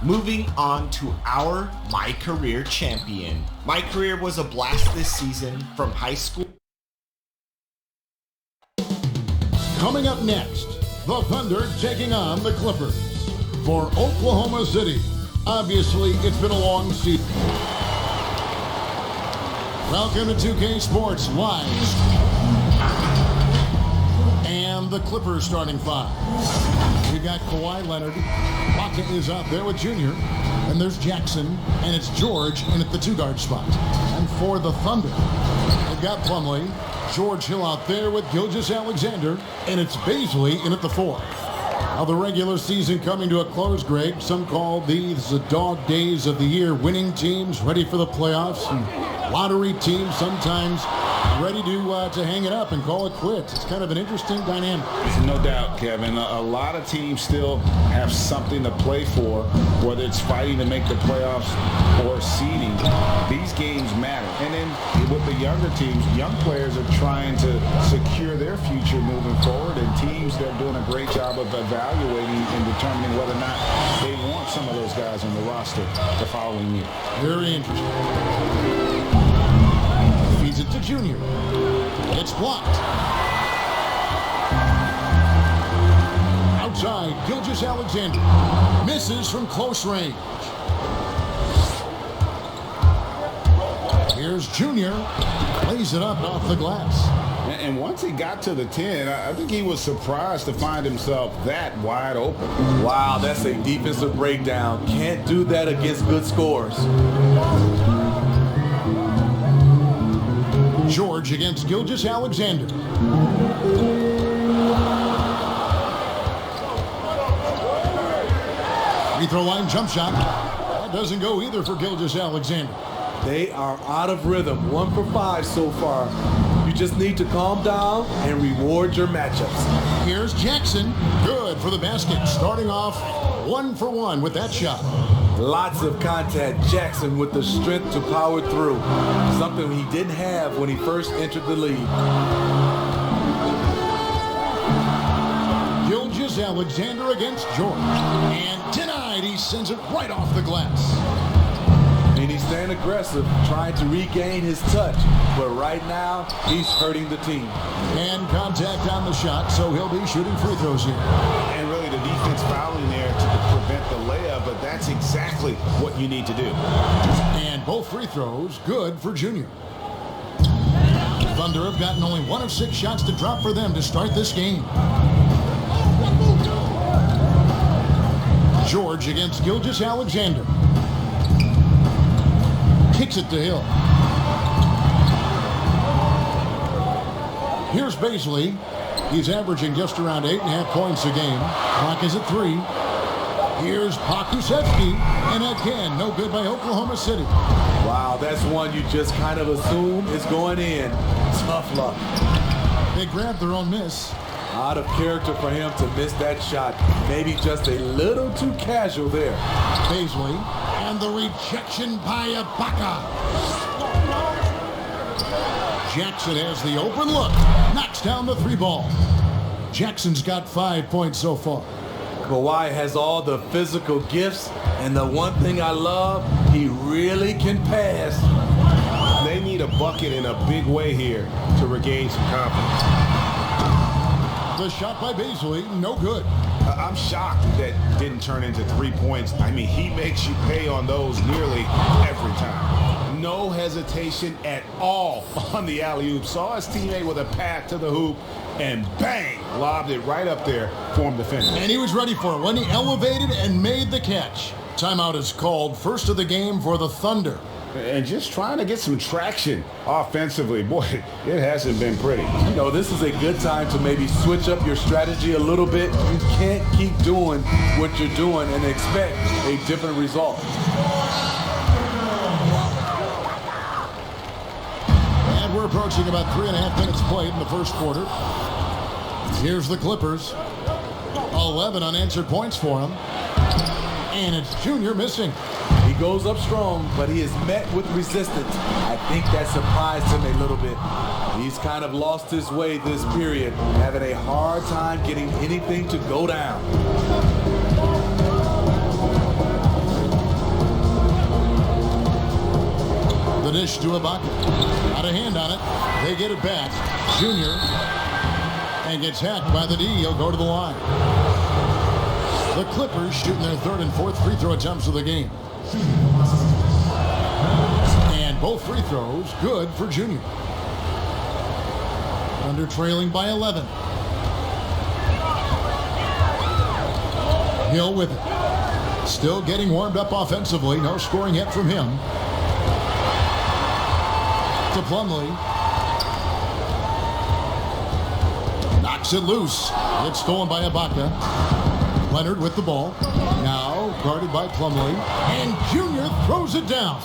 Moving on to our My Career champion. My Career was a blast this season from high school. Coming up next, the Thunder taking on the Clippers. For Oklahoma City, obviously it's been a long season. Welcome to 2K Sports Live. And the Clippers starting five. We've got Kawhi Leonard. Lockett is out there with Junior. And there's Jackson. And it's George in at the two-guard spot. And for the Thunder, we've got Plumlee. George Hill out there with Gilgeous-Alexander. And it's Bazley in at the four. Now the regular season coming to a close, Greg. Some call these the dog days of the year. Winning teams ready for the playoffs. And lottery teams sometimes ready to hang it up and call it quits. It's kind of an interesting dynamic. No doubt, Kevin. A lot of teams still have something to play for, whether it's fighting to make the playoffs or seeding. These games matter. And then with the younger teams, young players are trying to secure their future moving forward, and teams that are doing a great job of evaluating and determining whether or not they want some of those guys on the roster the following year. Very interesting. Feeds it to Junior. It's blocked. Outside, Gilgeous-Alexander misses from close range. Here's Junior. Lays it up off the glass. And once he got to the 10, I think he was surprised to find himself that wide open. Wow, that's a defensive breakdown. Can't do that against good scores. George against Gilgeous-Alexander. Free throw line jump shot. That doesn't go either for Gilgeous-Alexander. They are out of rhythm. 1 for 5 so far. You just need to calm down and reward your matchups. Here's Jackson. Good for the basket. Starting off 1 for 1 with that shot. Lots of contact. Jackson with the strength to power through. Something he didn't have when he first entered the league. Gilgeous-Alexander against George. And denied. He sends it right off the glass. And he's staying aggressive, trying to regain his touch. But right now, he's hurting the team. And contact on the shot, so he'll be shooting free throws here. And really the defense fouling there to prevent the layup, but that's exactly what you need to do. And both free throws good for Junior. Thunder have gotten only 1 of 6 shots to drop for them to start this game. George against Gilgeous-Alexander. Kicks it to Hill. Here's Bazley. He's averaging just around 8.5 points a game. Clock is at 3. Here's Pokusevski. And again, no good by Oklahoma City. Wow, that's one you just kind of assume is going in. Tough luck. They grabbed their own miss. Out of character for him to miss that shot. Maybe just a little too casual there. Bazley. And the rejection by Ibaka. Jackson has the open look. Knocks down the 3 ball. Jackson's got 5 points so far. Kawhi has all the physical gifts, and the one thing I love, he really can pass. They need a bucket in a big way here to regain some confidence. The shot by Bazley, no good. I'm shocked that didn't turn into 3 points. I mean, he makes you pay on those nearly every time. No hesitation at all on the alley-oop. Saw his teammate with a path to the hoop, and bang, lobbed it right up there for him to finish. And he was ready for it when he elevated and made the catch. Timeout is called. First of the game for the Thunder. And just trying to get some traction offensively. Boy, it hasn't been pretty. You know, this is a good time to maybe switch up your strategy a little bit. You can't keep doing what you're doing and expect a different result. And we're approaching about 3.5 minutes played in the first quarter. Here's the Clippers. 11 unanswered points for him. And it's Junior missing. He goes up strong, but he is met with resistance. I think that surprised him a little bit. He's kind of lost his way this period, having a hard time getting anything to go down. The dish to Ibaka. Got a hand on it. They get it back. Junior. And gets hacked by the D. He'll go to the line. The Clippers shooting their third and fourth free throw attempts of the game. And both free throws good for Junior. Under trailing by 11. Hill with it. Still getting warmed up offensively. No scoring yet from him. To Plumlee. Knocks it loose. It's stolen by Ibaka. Leonard with the ball. Now guarded by Plumlee. And Junior throws it down.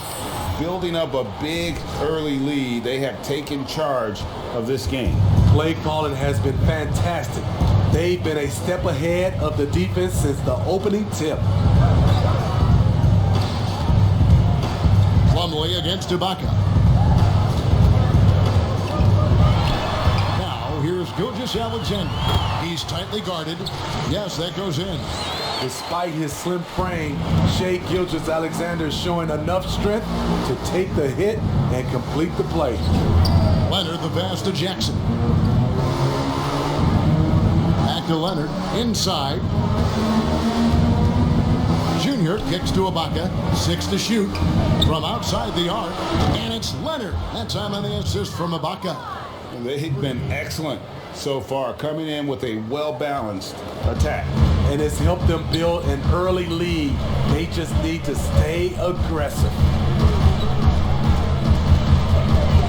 Building up a big early lead, they have taken charge of this game. Play calling has been fantastic. They've been a step ahead of the defense since the opening tip. Plumlee against Ibaka. Now here's Gilgeous-Alexander. He's tightly guarded. Yes, that goes in. Despite his slim frame, Shai Gilgeous-Alexander is showing enough strength to take the hit and complete the play. Leonard the pass to Jackson. Back to Leonard. Inside. Junior kicks to Ibaka. 6 to shoot. From outside the arc. And it's Leonard. That time on the assist from Ibaka. They've been excellent so far, coming in with a well-balanced attack. And it's helped them build an early lead. They just need to stay aggressive.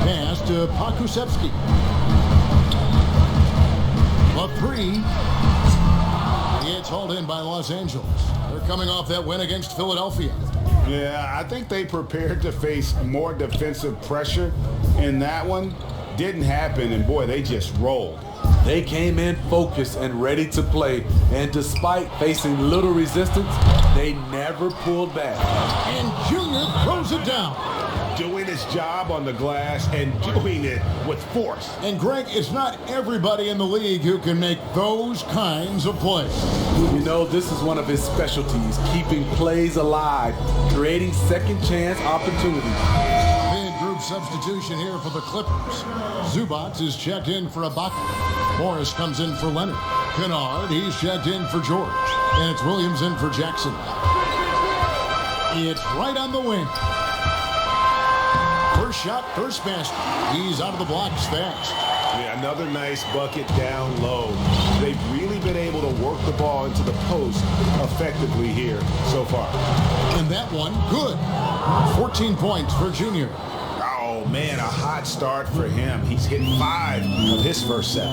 Pass to Pokusevski. A three. It's hauled in by Los Angeles. They're coming off that win against Philadelphia. Yeah, I think they prepared to face more defensive pressure in that one. Didn't happen, and boy, they just rolled. They came in focused and ready to play, and despite facing little resistance, they never pulled back. And Junior throws it down. Doing his job on the glass and doing it with force. And Greg, it's not everybody in the league who can make those kinds of plays. You know, this is one of his specialties, keeping plays alive, creating second chance opportunities. Big group substitution here for the Clippers. Zubac is checked in for Ibaka. Morris comes in for Leonard. Kennard, he's checked in for George. And it's Williams in for Jackson. It's right on the wing. First shot, first basket. He's out of the blocks fast. Yeah, another nice bucket down low. They've really been able to work the ball into the post effectively here so far. And that one, good. 14 points for Junior. Oh, man, a hot start for him. He's hit 5 of his first set.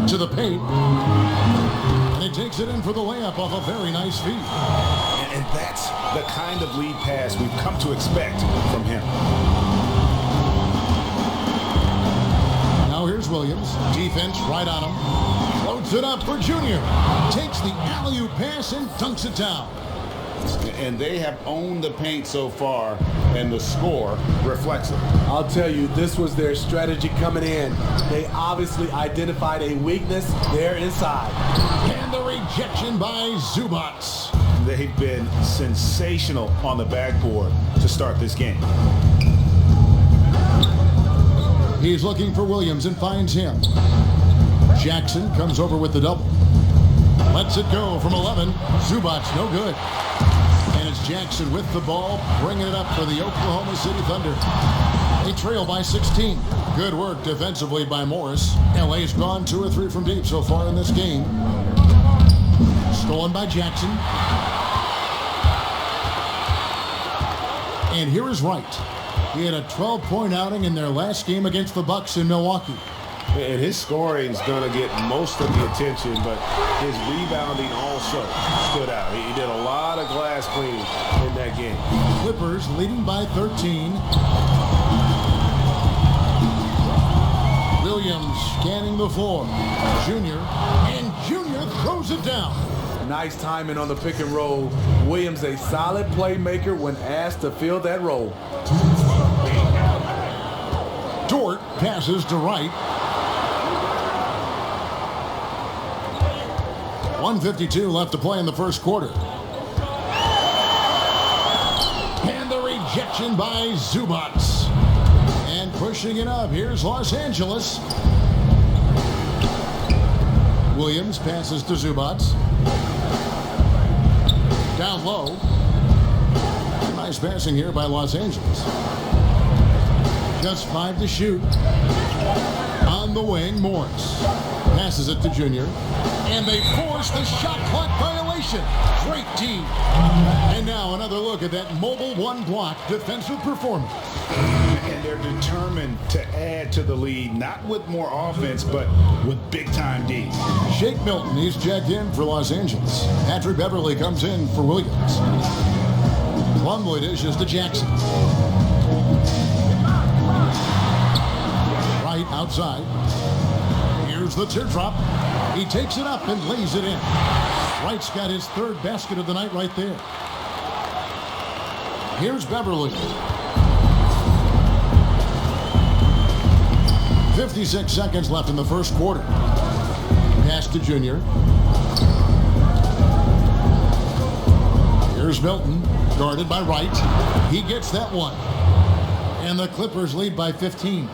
To the paint. And he takes it in for the layup off a very nice feed. And that's the kind of lead pass we've come to expect from him. Now here's Williams. Defense right on him. Floats it up for Junior. Takes the alley-oop pass and dunks it down. And they have owned the paint so far, and the score reflects it. I'll tell you, this was their strategy coming in. They obviously identified a weakness there inside. And the rejection by Zubac. They've been sensational on the backboard to start this game. He's looking for Williams and finds him. Jackson comes over with the double. Lets it go from 11. Zubac, no good. And it's Jackson with the ball, bringing it up for the Oklahoma City Thunder. They trail by 16. Good work defensively by Morris. LA's gone 2 or 3 from deep so far in this game. Stolen by Jackson. And here is Wright. He had a 12-point outing in their last game against the Bucks in Milwaukee. And his scoring is going to get most of the attention, but his rebounding also stood out. He did a lot of glass cleaning in that game. Clippers leading by 13. Williams scanning the floor. Junior. And Junior throws it down. Nice timing on the pick and roll. Williams, a solid playmaker when asked to fill that role. Dort passes to Wright. 1:52 left to play in the first quarter. And the rejection by Zubac. And pushing it up, here's Los Angeles. Williams passes to Zubac. Down low. Nice passing here by Los Angeles. Just 5 to shoot. On the wing, Morris passes it to Junior. And they force the shot clock violation. Great team. And now another look at that mobile one-block defensive performance. And they're determined to add to the lead, not with more offense, but with big-time D. Shake Milton, he's checked in for Los Angeles. Patrick Beverly comes in for Williams. Plumlee dishes to Jackson. Right outside. Here's the teardrop. He takes it up and lays it in. Wright's got his third basket of the night right there. Here's Beverly. 56 seconds left in the first quarter. Pass to Junior. Here's Milton, guarded by Wright. He gets that one. And the Clippers lead by 15.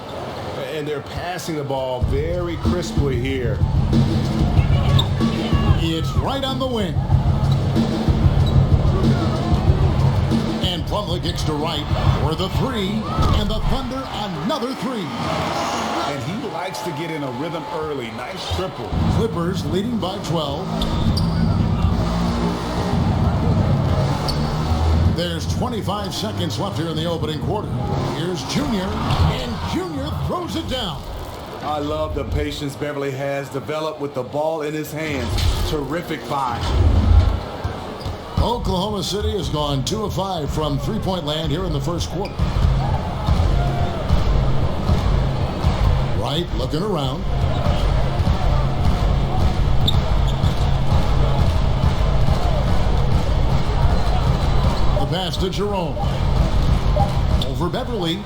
And they're passing the ball very crisply here. It's right on the wing. And Plumlee kicks to Wright for the three. And the Thunder another three. And he likes to get in a rhythm early. Nice triple. Clippers leading by 12. There's 25 seconds left here in the opening quarter. Here's Junior, and Junior throws it down. I love the patience Beverly has developed with the ball in his hands. Terrific find. Oklahoma City has gone 2 of 5 from three-point land here in the first quarter. Wright looking around. The pass to Jerome. Over Beverly.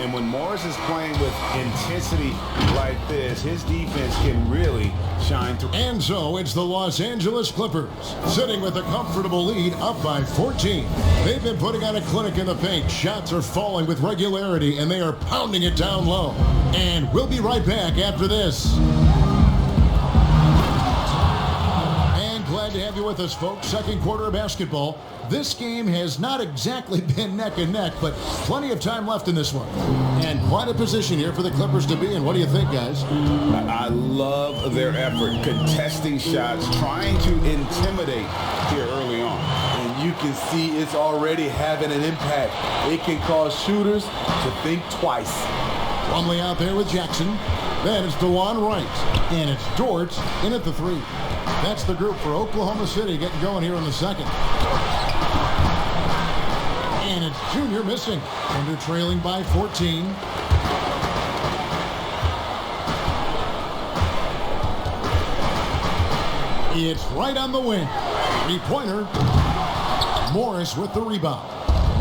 And when Morris is playing with intensity like this, his defense can really shine through. And so it's the Los Angeles Clippers sitting with a comfortable lead up by 14. They've been putting on a clinic in the paint. Shots are falling with regularity and they are pounding it down low. And we'll be right back after this. And glad to have you with us, folks. Second quarter of basketball. This game has not exactly been neck and neck, but plenty of time left in this one. And quite a position here for the Clippers to be in. What do you think, guys? I love their effort, contesting shots, trying to intimidate here early on. And you can see it's already having an impact. It can cause shooters to think twice. Plumlee out there with Jackson. Then it's DeLon Wright. And it's Dort in at the three. That's the group for Oklahoma City getting going here in the second. And it's Junior missing. Thunder trailing by 14. It's right on the wing. Three-pointer. Morris with the rebound.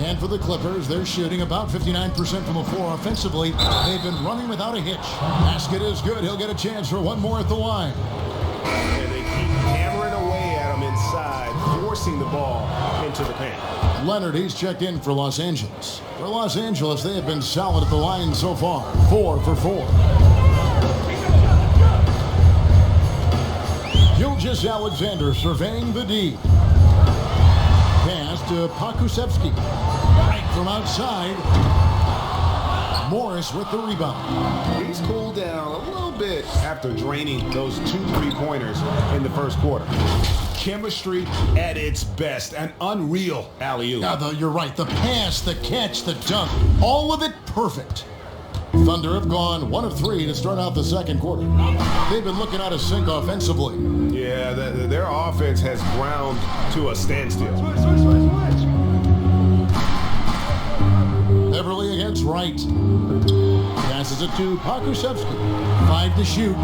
And for the Clippers, they're shooting about 59% from the floor offensively. They've been running without a hitch. Basket is good. He'll get a chance for one more at the line. And they keep hammering away at him inside, forcing the ball into the paint. Leonard, he's checked in for Los Angeles. For Los Angeles, they have been solid at the line so far. 4 for 4. Gilgeous Alexander surveying the D. Pass to Pokusevski. Right from outside. Morris with the rebound. He's cooled down a little bit after draining those 2 3-pointers in the first quarter. Chemistry at its best. An unreal alley-oop. Yeah, you're right. The pass, the catch, the dunk. All of it perfect. Thunder have gone 1 of 3 to start out the second quarter. They've been looking out of sync offensively. Yeah, their offense has ground to a standstill. Beverly against Wright. Passes it to Pokusevski. 5 to shoot.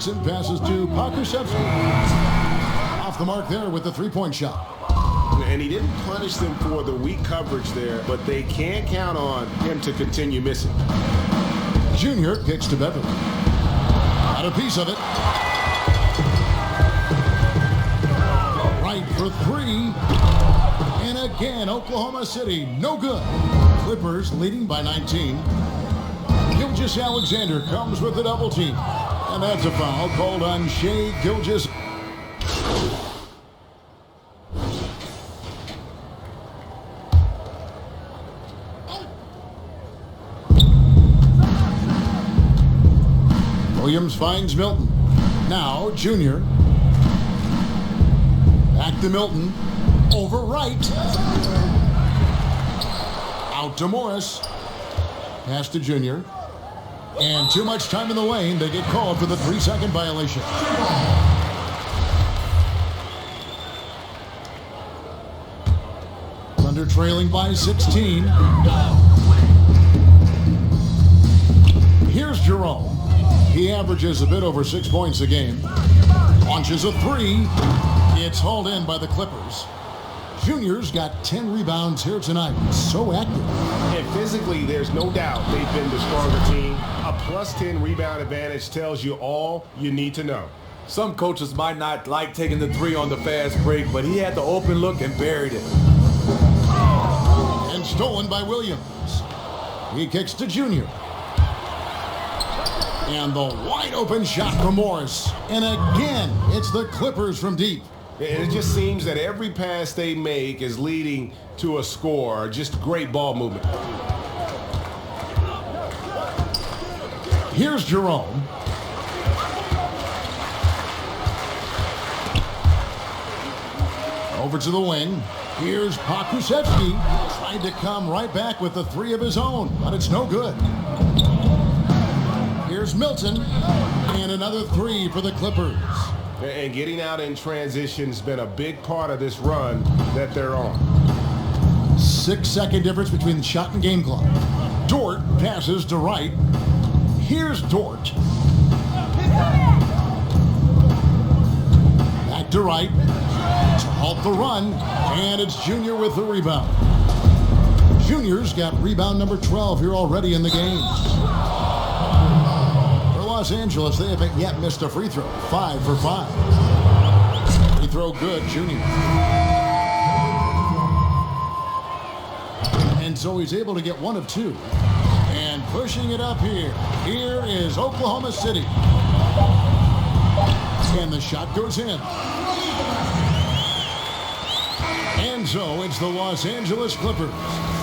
Jackson passes to Pakusevsky. Off the mark there with the three-point shot. And he didn't punish them for the weak coverage there, but they can't count on him to continue missing. Junior kicks to Beverly. Got a piece of it. Right for three. And again, Oklahoma City, no good. Clippers leading by 19. Gilgeous-Alexander comes with a double team. And that's a foul called on Shai Gilgeous. Williams finds Milton. Now, Junior. Back to Milton. Over right. Out to Morris. Pass to Junior. And too much time in the lane. They get called for the 3-second violation. Thunder trailing by 16. Here's Jerome. He averages a bit over 6 points a game. Launches a three. It's hauled in by the Clippers. Junior's got 10 rebounds here tonight. So active. And physically, there's no doubt they've been the stronger team. A plus 10 rebound advantage tells you all you need to know. Some coaches might not like taking the three on the fast break, but he had the open look and buried it. And stolen by Williams. He kicks to Junior. And the wide open shot from Morris. And again, it's the Clippers from deep. It just seems that every pass they make is leading to a score. Just great ball movement. Here's Jerome. Over to the wing. Here's Pakusevsky. Tried to come right back with the three of his own, but it's no good. Here's Milton. And another three for the Clippers. And getting out in transition has been a big part of this run that they're on. 6-second difference between the shot and game clock. Dort passes to right. Here's Dort. Back to right. To halt the run. And it's Junior with the rebound. Junior's got rebound number 12 here already in the game. Los Angeles, they haven't yet missed a free throw. 5 for 5. Free throw good, Junior. And so he's able to get one of two. And pushing it up here. Here is Oklahoma City. And the shot goes in. And so it's the Los Angeles Clippers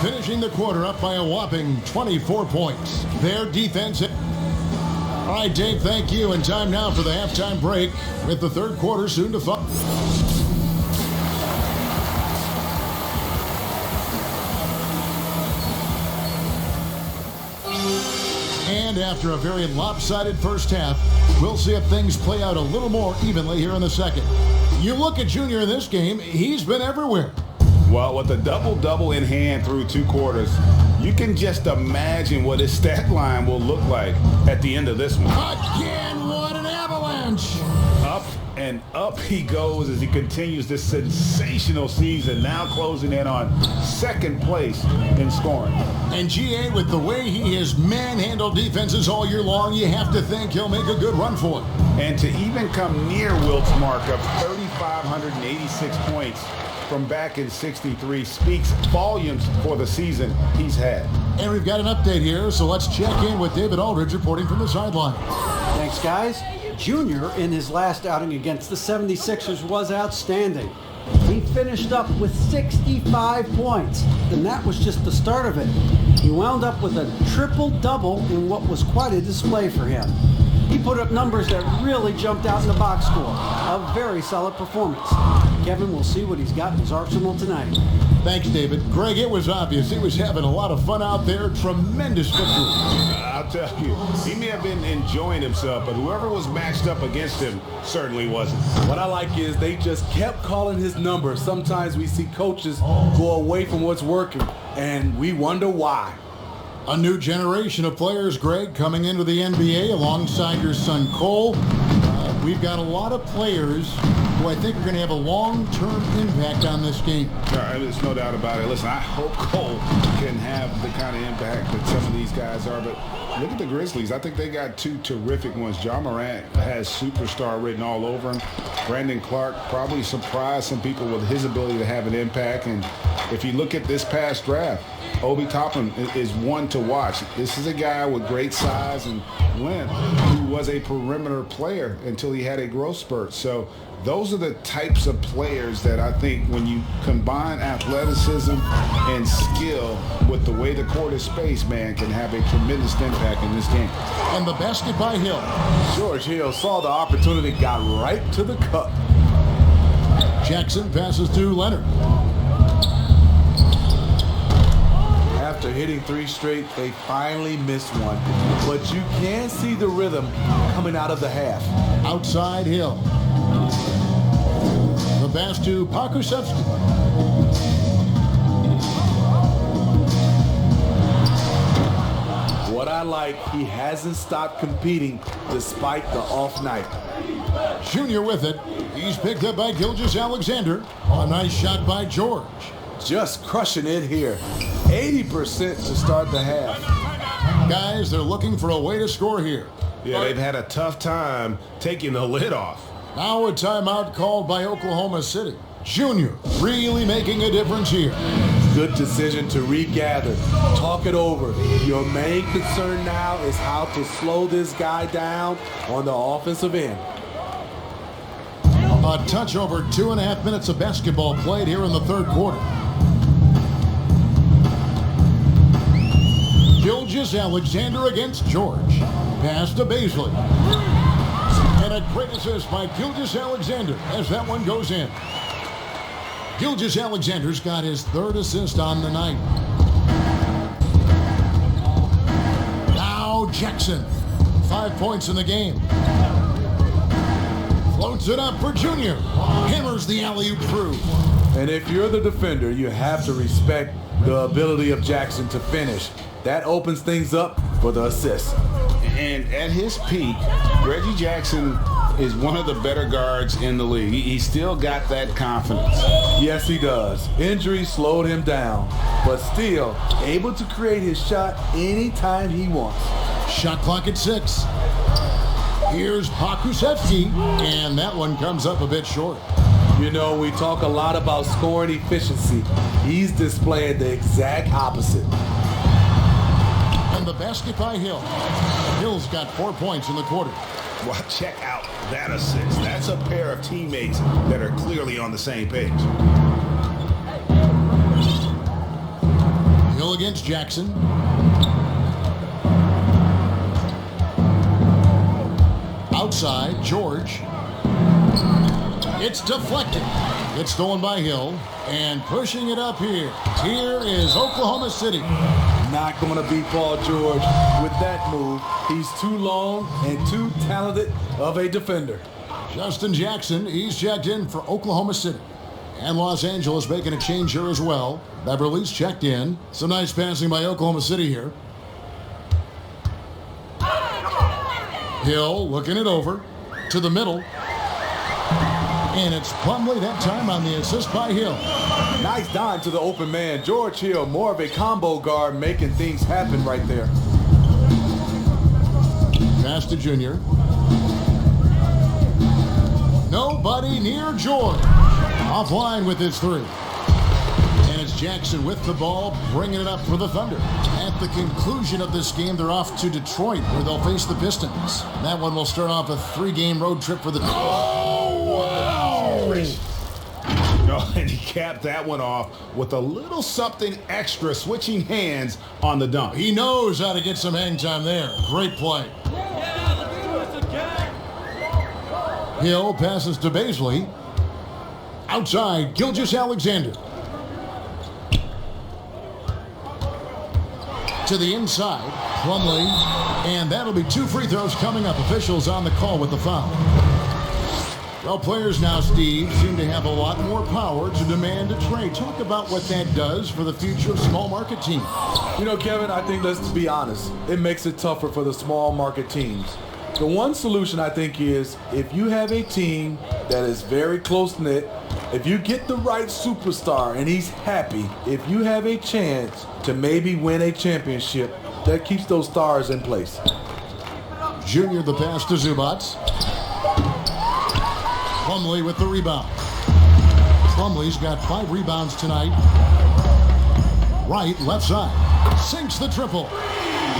finishing the quarter up by a whopping 24 points. Their defense... All right, Dave, thank you. And time now for the halftime break with the third quarter soon to follow. And after a very lopsided first half, we'll see if things play out a little more evenly here in the second. You look at Junior in this game, he's been everywhere. Well, with a double-double in hand through 2 quarters, you can just imagine what his stat line will look like at the end of this one. Again, what an avalanche! Up and up he goes as he continues this sensational season, now closing in on second place in scoring. And GA, with the way he has manhandled defenses all year long, you have to think he'll make a good run for it. And to even come near Wilt's mark of 3,586 points from back in 63 speaks volumes for the season he's had. And we've got an update here, so let's check in with David Aldridge reporting from the sideline. Thanks, guys. Junior, in his last outing against the 76ers, was outstanding. He finished up with 65 points, and that was just the start of it. He wound up with a triple-double in what was quite a display for him. He put up numbers that really jumped out in the box score. A very solid performance. Kevin will see what he's got in his arsenal tonight. Thanks, David. Greg, it was obvious he was having a lot of fun out there. Tremendous victory. I'll tell you, he may have been enjoying himself, but whoever was matched up against him certainly wasn't. What I like is they just kept calling his number. Sometimes we see coaches go away from what's working, and we wonder why. A new generation of players, Greg, coming into the NBA alongside your son Cole. we've got a lot of players who I think are going to have a long-term impact on this game. There's no doubt about it. Listen, I hope Cole can have the kind of impact that some of these guys are, but look at the Grizzlies. I think they got two terrific ones. Ja Morant has superstar written all over him. Brandon Clark probably surprised some people with his ability to have an impact, and if you look at this past draft, Obi Toppin is one to watch. This is a guy with great size and length who was a perimeter player until he had a growth spurt. So those are the types of players that I think when you combine athleticism and skill with the way the court is spaced, man, can have a tremendous impact in this game. And the basket by Hill. George Hill saw the opportunity, got right to the cup. Jackson passes to Leonard. After hitting 3 straight, they finally missed one. But you can see the rhythm coming out of the half. Outside Hill. The pass to Pakusevsky. What I like, he hasn't stopped competing despite the off night. Junior with it. He's picked up by Gilgeous-Alexander. A nice shot by George. Just crushing it here. 80% to start the half. Guys, they're looking for a way to score here. Yeah, they've had a tough time taking the lid off. Now a timeout called by Oklahoma City. Junior really making a difference here. Good decision to regather. Talk it over. Your main concern now is how to slow this guy down on the offensive end. A touch over 2.5 minutes of basketball played here in the third quarter. Gilgeous-Alexander against George. Pass to Baisley. And a great assist by Gilgeous-Alexander as that one goes in. Gilgeous-Alexander's got his 3rd assist on the night. Now Jackson. 5 points in the game. Floats it up for Junior. Hammers the alley-oop through. And if you're the defender, you have to respect the ability of Jackson to finish. That opens things up for the assist. And at his peak, Reggie Jackson is one of the better guards in the league. He still got that confidence. Yes, he does. Injury slowed him down, but still able to create his shot anytime he wants. Shot clock at 6. Here's Pakusevsky, and that one comes up a bit short. You know, we talk a lot about scoring efficiency. He's displaying the exact opposite. And the basket by Hill. Hill's got 4 points in the quarter. Well, check out that assist. That's a pair of teammates that are clearly on the same page. Hill against Jackson. Outside, George. It's deflected. It's stolen by Hill. And pushing it up here. Here is Oklahoma City. Not going to beat Paul George with that move. He's too long and too talented of a defender. Justin Jackson, he's checked in for Oklahoma City. And Los Angeles making a change here as well. Beverly's checked in. Some nice passing by Oklahoma City here. Hill looking it over to the middle. And it's Plumlee that time on the assist by Hill. Nice dime to the open man. George Hill, more of a combo guard, making things happen right there. Pass to Junior. Nobody near George. Offline with his 3. And it's Jackson with the ball, bringing it up for the Thunder. At the conclusion of this game, they're off to Detroit, where they'll face the Pistons. That one will start off a 3-game road trip for the... Oh, and he capped that one off with a little something extra, switching hands on the dunk. He knows how to get some hang time there. Great play. Hill passes to Baisley. Outside, Gilgeous-Alexander. To the inside, Plumlee. And that'll be 2 free throws coming up. Officials on the call with the foul. Well, players now, Steve, seem to have a lot more power to demand a trade. Talk about what that does for the future of small market teams. You know, Kevin, I think, let's be honest, it makes it tougher for the small market teams. The one solution, I think, is if you have a team that is very close-knit, if you get the right superstar and he's happy, if you have a chance to maybe win a championship, that keeps those stars in place. Junior the pass to Zubac. Plumlee with the rebound. Plumlee's got 5 rebounds tonight. Wright, left side. Sinks the triple.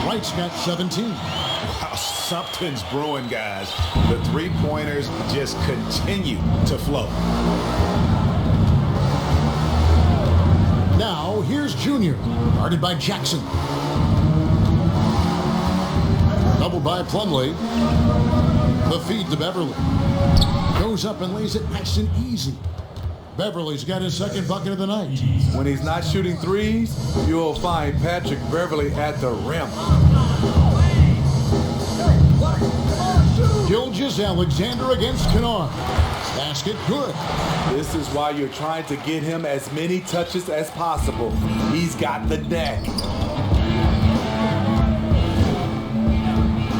Wright's got 17. Wow, something's brewing, guys. The three-pointers just continue to flow. Now, here's Junior, guarded by Jackson. Doubled by Plumlee. The feed to Beverly. Goes up and lays it nice and easy. Beverly's got his second bucket of the night. When he's not shooting threes, you'll find Patrick Beverly at the rim. Gilgeous-Alexander against Kennard. Basket good. This is why you're trying to get him as many touches as possible. He's got the deck.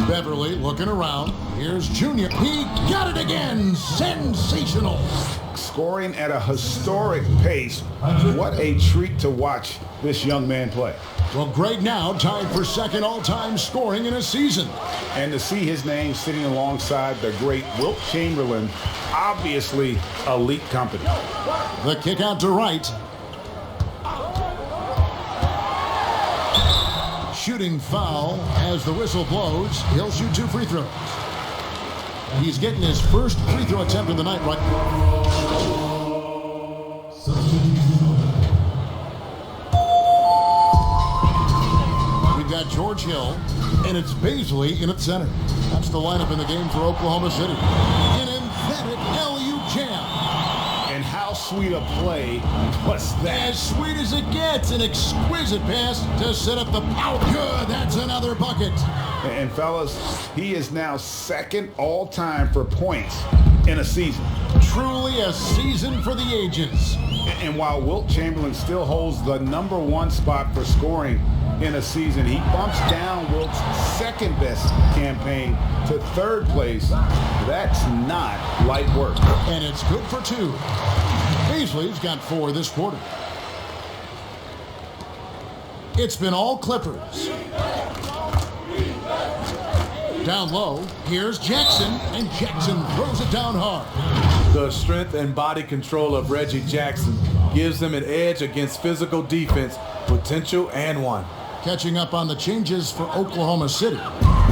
Beverly looking around. Here's Junior. He got it again. Sensational. Scoring at a historic pace. What a treat to watch this young man play. Well, Greg now tied for second all-time scoring in a season. And to see his name sitting alongside the great Wilt Chamberlain, obviously elite company. The kick out to Wright. Shooting foul as the whistle blows. He'll shoot 2 free throws. He's getting his first free throw attempt of the night right. We've got George Hill, and it's Baisley in at center. That's the lineup in the game for Oklahoma City. An emphatic LU jam. And how sweet a play was that? As sweet as it gets, an exquisite pass to set up the power. Good, that's another bucket. And fellas, he is now second all-time for points in a season. Truly a season for the ages. And while Wilt Chamberlain still holds the #1 spot for scoring in a season, he bumps down Wilt's second best campaign to 3rd place. That's not light work. And it's good for 2. Baisley's got 4 this quarter. It's been all Clippers. Down low, here's Jackson, and Jackson throws it down hard. The strength and body control of Reggie Jackson gives him an edge against physical defense, potential and one. Catching up on the changes for Oklahoma City.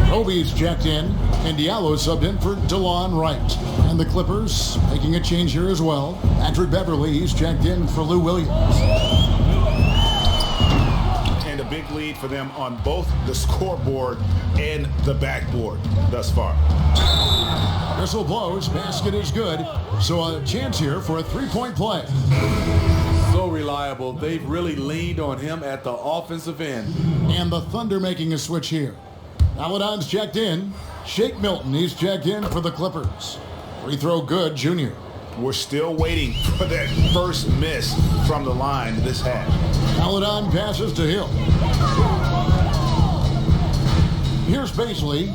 Roby's checked in, and Diallo subbed in for DeLon Wright. And the Clippers making a change here as well. Patrick Beverly, he's checked in for Lou Williams. And a big lead for them on both the scoreboard and the backboard thus far. Whistle blows, basket is good. So a chance here for a 3-point play. So reliable, they've really leaned on him at the offensive end. And the Thunder making a switch here. Paladon's checked in. Shake Milton, he's checked in for the Clippers. Free throw good, Junior. We're still waiting for that first miss from the line this half. Paladon passes to Hill. Here's Baisley.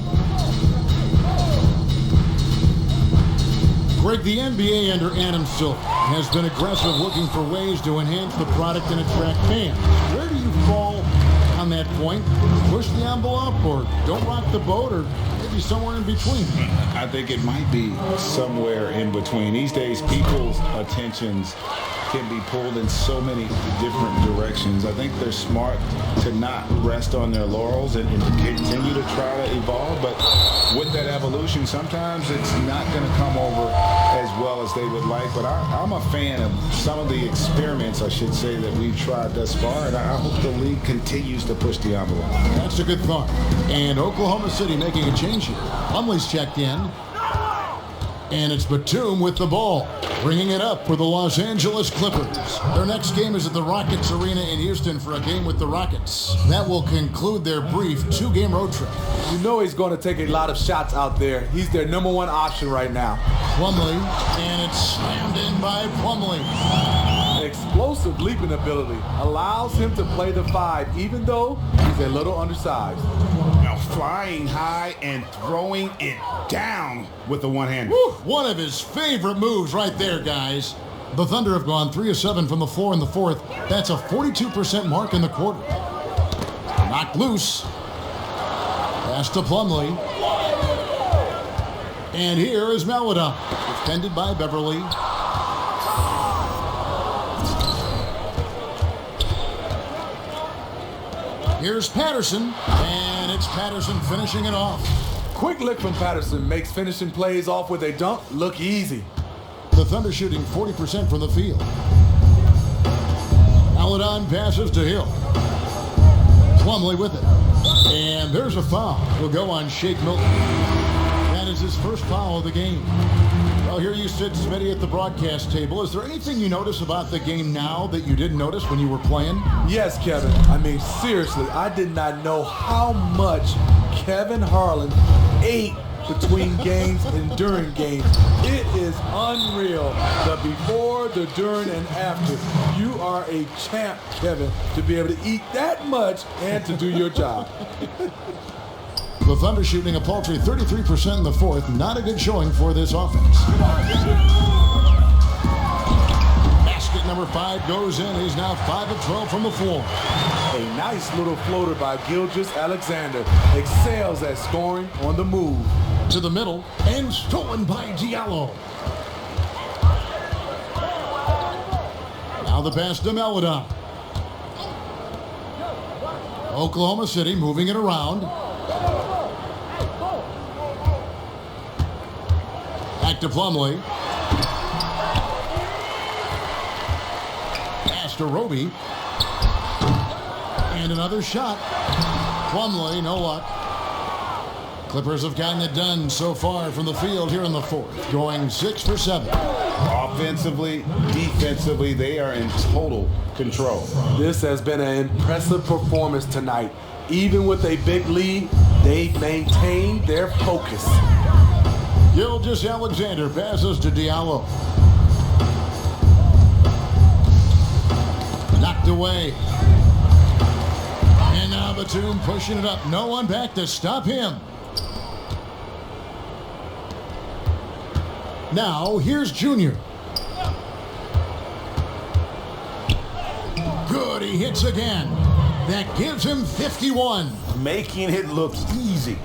Greg, the NBA under Adam Silver has been aggressive looking for ways to enhance the product and attract fans. Where do you fall on that point? Push the envelope or don't rock the boat or maybe somewhere in between? I think it might be somewhere in between. These days, people's attentions can be pulled in so many different directions. I think they're smart to not rest on their laurels and to continue to try to evolve. But with that evolution, sometimes it's not going to come over as well as they would like. But I'm a fan of some of the experiments, I should say, that we've tried thus far. And I hope the league continues to push the envelope. That's a good thought. And Oklahoma City making a change here. Plumlee's checked in. And it's Batum with the ball, bringing it up for the Los Angeles Clippers. Their next game is at the Rockets Arena in Houston for a game with the Rockets. That will conclude their brief 2-game road trip. You know he's going to take a lot of shots out there. He's their #1 option right now. Plumlee, and it's slammed in by Plumlee. Explosive leaping ability allows him to play the 5, even though he's a little undersized. Now flying high and throwing it down with the one-hander. One of his favorite moves right there, guys. The Thunder have gone 3 of 7 from the floor in the fourth. That's a 42% mark in the quarter. Knocked loose. Pass to Plumlee. And here is Malada, defended by Beverly. Here's Patterson, and it's Patterson finishing it off. Quick lick from Patterson makes finishing plays off with a dunk look easy. The Thunder shooting 40% from the field. Aladon passes to Hill. Plumlee with it. And there's a foul. Will go on Shake Milton. That is his first foul of the game. Well, here you sit, Smitty, at the broadcast table. Is there anything you notice about the game now that you didn't notice when you were playing? Yes, Kevin. I mean, seriously, I did not know how much Kevin Harlan ate between games and during games. It is unreal. The before, the during, and after. You are a champ, Kevin, to be able to eat that much and to do your job. The Thunder shooting a paltry 33% in the fourth. Not a good showing for this offense. Basket number 5 goes in. He's now 5 of 12 from the floor. A nice little floater by Gilgeous-Alexander. Excels at scoring on the move. To the middle, and stolen by Diallo. Now the pass to Malada. Oklahoma City moving it around. Back to Plumlee. Pass to Roby. And another shot. Plumlee, no luck. Clippers have gotten it done so far from the field here in the fourth, going 6 for 7. Offensively, defensively, they are in total control. This has been an impressive performance tonight. Even with a big lead, they maintain their focus. Gilgeous-Alexander passes to Diallo. Knocked away. And now Batum pushing it up. No one back to stop him. Now, here's Junior. Good, he hits again. That gives him 51. Making it look easy.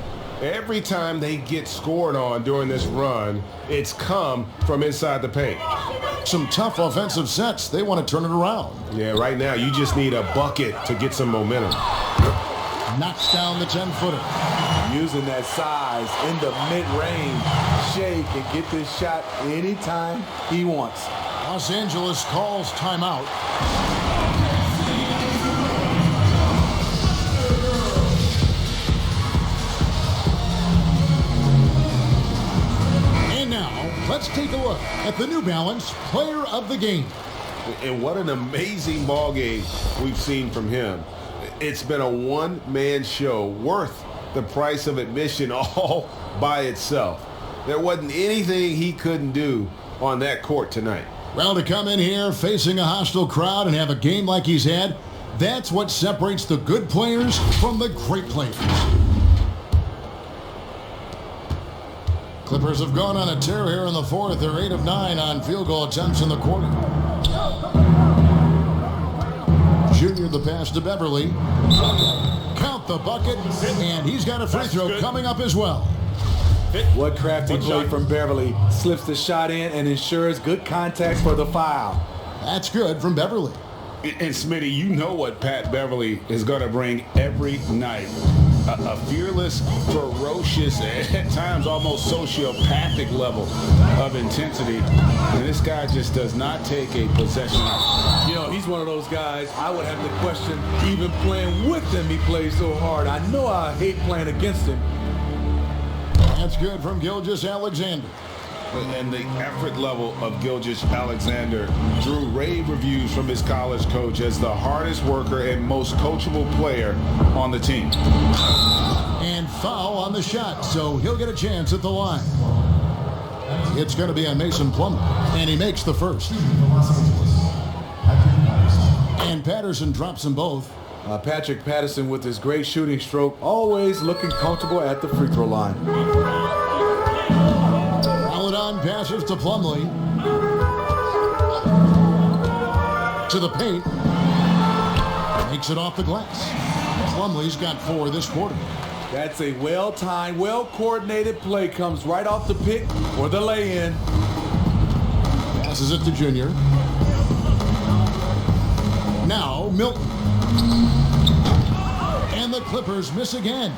Every time they get scored on during this run, it's come from inside the paint. Some tough offensive sets. They want to turn it around. Yeah, right now you just need a bucket to get some momentum. Knocks down the 10-footer. Using that size in the mid-range, Shea can get this shot anytime he wants. Los Angeles calls timeout. And now, let's take a look at the New Balance Player of the Game. And what an amazing ball game we've seen from him. It's been a one-man show worth the price of admission all by itself. There wasn't anything he couldn't do on that court tonight. Well, to come in here facing a hostile crowd and have a game like he's had, that's what separates the good players from the great players. Clippers have gone on a tear here in the fourth. They're 8 of 9 on field goal attempts in the quarter. Junior, the pass to Beverly. Count the bucket, and he's got a free throw coming up as well. What crafty play from Beverly. Slips the shot in and ensures good contact for the foul. That's good from Beverly. And Smitty, you know what Pat Beverly is going to bring every night. A fearless, ferocious, at times almost sociopathic level of intensity. And this guy just does not take a possession out. You know, he's one of those guys I would have to question even playing with him. He plays so hard. I know I hate playing against him. That's good from Gilgeous-Alexander. And the effort level of Gilgeous-Alexander drew rave reviews from his college coach as the hardest worker and most coachable player on the team. And foul on the shot, so he'll get a chance at the line. It's going to be on Mason Plumlee, and he makes the first. And Patterson drops them both. Patrick Patterson with his great shooting stroke, always looking comfortable at the free throw line. Maladon passes to Plumlee. To the paint. Makes it off the glass. Plumlee's got 4 this quarter. That's a well-timed, well-coordinated play. Comes right off the pick or the lay-in. Passes it to Junior. Now Milton. And the Clippers miss again.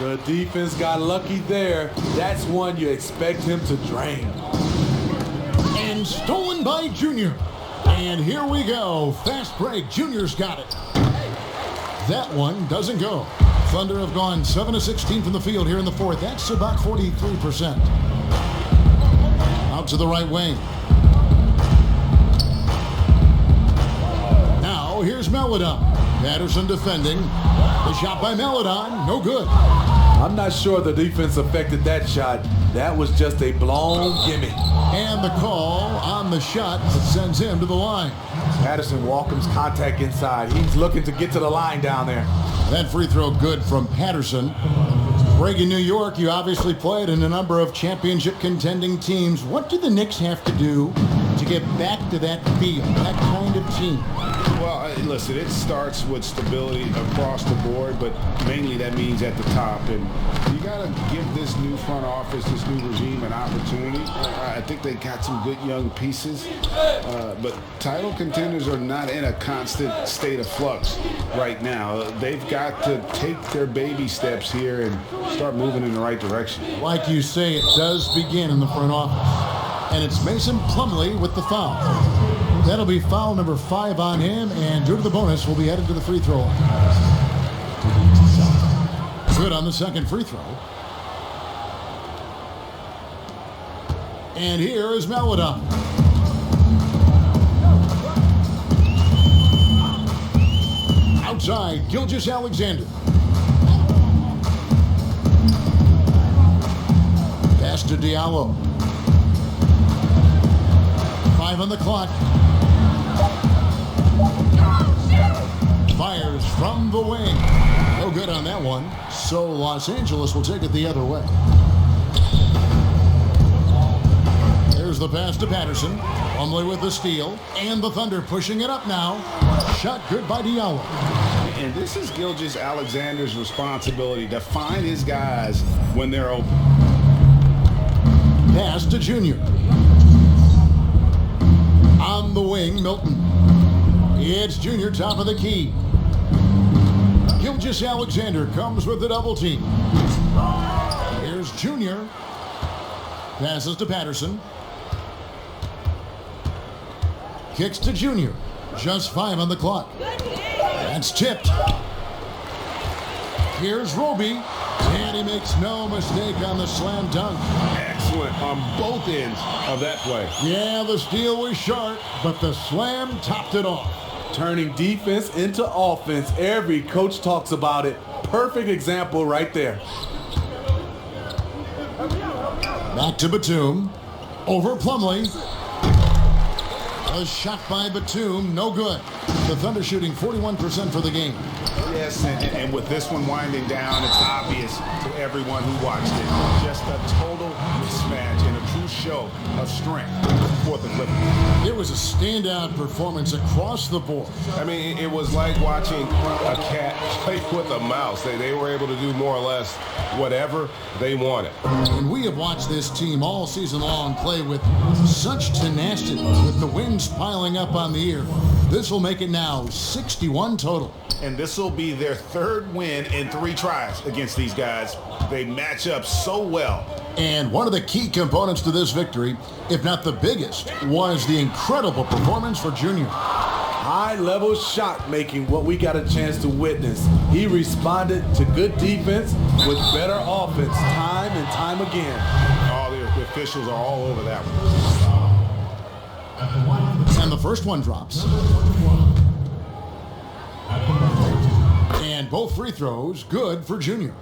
The defense got lucky there. That's one you expect him to drain. And stolen by Junior. And here we go. Fast break. Junior's got it. That one doesn't go. Thunder have gone 7 of 16 from the field here in the fourth. That's about 43%. Out to the right wing. Now here's Maladon. Patterson defending. The shot by Maladon, no good. I'm not sure the defense affected that shot. That was just a blown gimme. And the call on the shot that sends him to the line. Patterson welcomes contact inside. He's looking to get to the line down there. That free throw good from Patterson. Greg, in New York, you obviously played in a number of championship contending teams. What do the Knicks have to do to get back to that feel, that kind of team? Well, listen, it starts with stability across the board, but mainly that means at the top. And you got to give this new front office, this new regime an opportunity. I think they got some good young pieces, but title contenders are not in a constant state of flux right now. They've got to take their baby steps here and start moving in the right direction. Like you say, it does begin in the front office. And it's Mason Plumlee with the foul. That'll be foul number 5 on him, and due to the bonus, will be headed to the free throw line. Good on the second free throw. And here is Maladon. Outside, Gilgeous-Alexander. Pass to Diallo. 5 on the clock. Fires from the wing. No good on that one. So Los Angeles will take it the other way. There's the pass to Patterson. Plumlee with the steal. And the Thunder pushing it up now. Shot good by Diallo. And this is Gilgeous-Alexander's responsibility to find his guys when they're open. Pass to Junior. On the wing, Milton. It's Junior, top of the key. Gilgeous-Alexander comes with the double team. Here's Junior. Passes to Patterson. Kicks to Junior. Just 5 on the clock. That's tipped. Here's Roby. And he makes no mistake on the slam dunk. Excellent on both ends of that play. Yeah, the steal was short, but the slam topped it off. Turning defense into offense. Every coach talks about it. Perfect example right there. Back to Batum. Over Plumlee. A shot by Batum, no good. The Thunder shooting 41% for the game. Yes, and with this one winding down, it's obvious to everyone who watched it. Just a total mismatch and a true show of strength for the Clippers. It was a standout performance across the board. I mean, it was like watching a cat play with a mouse. They were able to do more or less whatever they wanted. And we have watched this team all season long play with such tenacity, with the wins piling up on the year. This will make it now 61 total. And this will be their 3rd win in 3 tries against these guys. They match up so well. And one of the key components to this victory, if not the biggest, was the incredible performance for Junior. High-level shot making, what we got a chance to witness. He responded to good defense with better offense time and time again. All the officials are all over that one. And the first one drops. And both free throws good for Junior.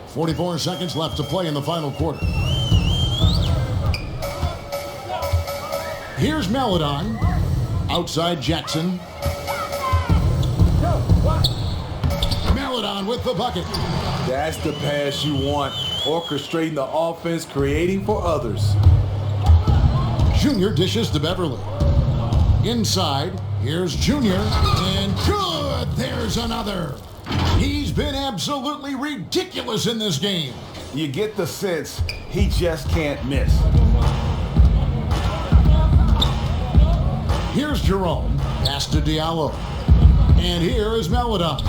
44 seconds left to play in the final quarter. Here's Maladon. Outside Jackson. down with the bucket. That's the pass you want. Orchestrating the offense, creating for others. Junior dishes to Beverly. Inside, here's Junior, and good! There's another. He's been absolutely ridiculous in this game. You get the sense he just can't miss. Here's Jerome, pass to Diallo. And here is Melodon.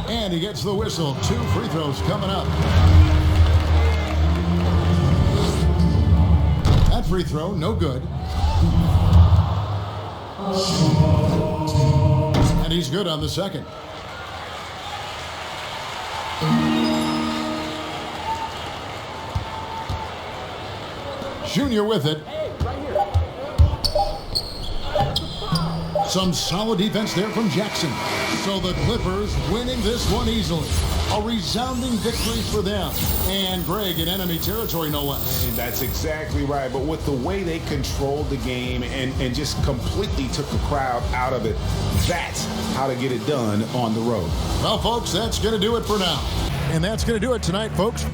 And he gets the whistle. 2 free throws coming up. That free throw, no good. And he's good on the second. Junior with it. Some solid defense there from Jackson. So the Clippers winning this one easily. A resounding victory for them. And Greg in enemy territory, no less. And that's exactly right. But with the way they controlled the game and just completely took the crowd out of it, that's how to get it done on the road. Well, folks, that's going to do it for now. And that's going to do it tonight, folks.